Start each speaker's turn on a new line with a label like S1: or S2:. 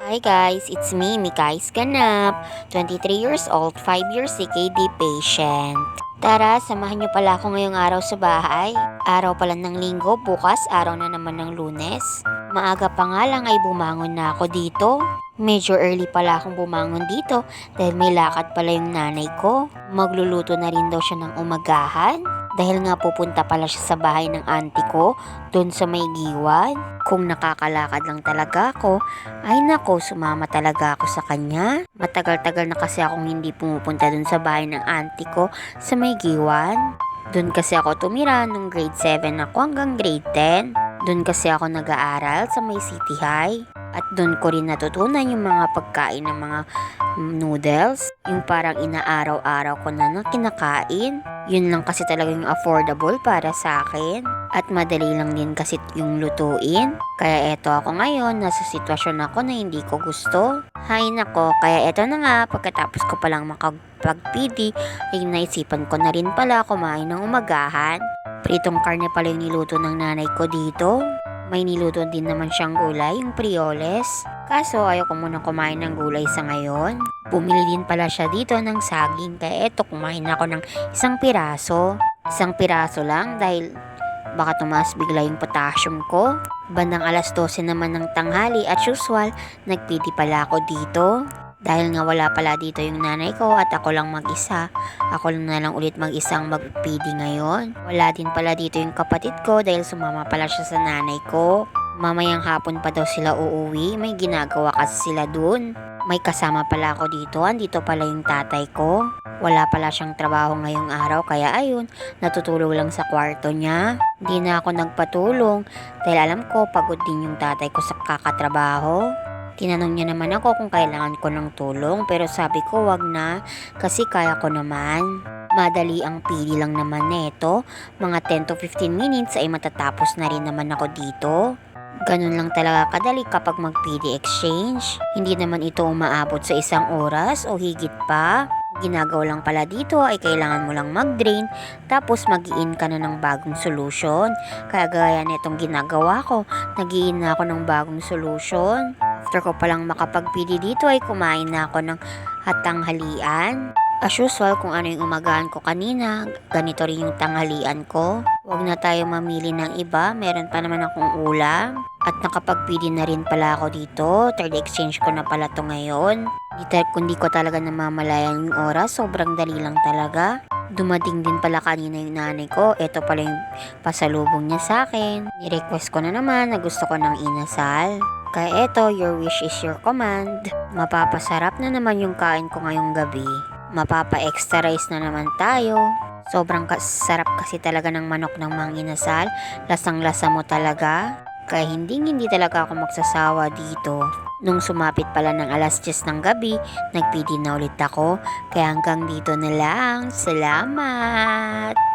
S1: Hi guys, it's me, Mikais Ganap, 23 years old, 5 years CKD patient. Tara, samahan niyo pala ako ngayong araw sa bahay. Araw pala ng linggo, bukas araw na naman ng Lunes. Maaga pa nga lang ay bumangon na ako dito. Medyo early pala akong bumangon dito dahil may lakad pala yung nanay ko. Magluluto na rin daw siya ng umagahan. Dahil nga pupunta pala siya sa bahay ng auntie ko, dun sa may giwan. Kung nakakalakad lang talaga ako, ay nako, sumama talaga ako sa kanya. Matagal-tagal na kasi akong hindi pumupunta dun sa bahay ng auntie ko sa may giwan. Dun kasi ako tumira nung grade 7 ako hanggang grade 10. Dun kasi ako nag-aaral sa may City High. At doon ko rin natutunan yung mga pagkain ng mga noodles. Yung parang inaaraw-araw ko na kinakain. Yun lang kasi talaga yung affordable para sa akin. At madali lang din kasi yung lutuin. Kaya eto ako ngayon, nasa sitwasyon ako na hindi ko gusto. Hay nako, kaya eto na nga, pagkatapos ko palang makapag-PD, ay naisipan ko na rin pala kumain ng umagahan. Pritong karne pala yung niluto ng nanay ko dito. May niluto din naman siyang gulay, yung prioles. Kaso ayaw ko munang kumain ng gulay sa ngayon. Bumili din pala siya dito ng saging, kaya eto kumain ako ng isang piraso. Isang piraso lang dahil baka tumaas bigla yung potassium ko. Bandang alas 12 naman ng tanghali at usual, nagpidi pala ako dito. Dahil nga wala pala dito yung nanay ko at ako lang mag-isa. Ako lang na lang ulit mag-isang mag-PD ngayon. Wala din pala dito yung kapatid ko dahil sumama pala siya sa nanay ko. Mamayang hapon pa daw sila uuwi, may ginagawa kasi sila dun. May kasama pala ako dito, andito pala yung tatay ko. Wala pala siyang trabaho ngayong araw kaya ayun, natutulog lang sa kwarto niya. Hindi na ako nagpatulong dahil alam ko pagod din yung tatay ko sa kakatrabaho. Tinanong niya naman ako kung kailangan ko ng tulong pero sabi ko wag na kasi kaya ko naman. Madali ang pili lang naman neto, mga 10 to 15 minutes ay matatapos na rin naman ako dito. Ganun lang talaga kadali kapag mag-PD exchange. Hindi naman ito umaabot sa isang oras o higit pa. Ginagawa lang pala dito ay kailangan mo lang mag-drain tapos mag-i-in ka na ng bagong solution. Kaya gaya nitong ginagawa ko, nag-i-in na ako ng bagong solution. After ko palang makapag-PD dito ay kumain na ako ng hatanghalian. As usual, kung ano yung umagahan ko kanina, ganito rin yung tanghalian ko. Huwag na tayo mamili ng iba, meron pa naman akong ulam. At nakapag-PD na rin pala ako dito, third exchange ko na pala to ngayon. Kundi ko talaga namamalayan yung oras, sobrang dali lang talaga. Dumating din pala kanina yung nanay ko, eto pala yung pasalubong niya sa akin. Ni-request ko na naman na gusto ko ng inasal. Kaya eto, your wish is your command. Mapapasarap na naman yung kain ko ngayong gabi. Mapapa-extra rice na naman tayo. Sobrang sarap kasi talaga ng manok ng Mang Inasal. Lasang-lasa mo talaga. Kaya hindi talaga ako magsasawa dito. Nung sumapit pala ng alas 10 ng gabi, nagpidi na ulit ako. Kaya hanggang dito na lang. Salamat!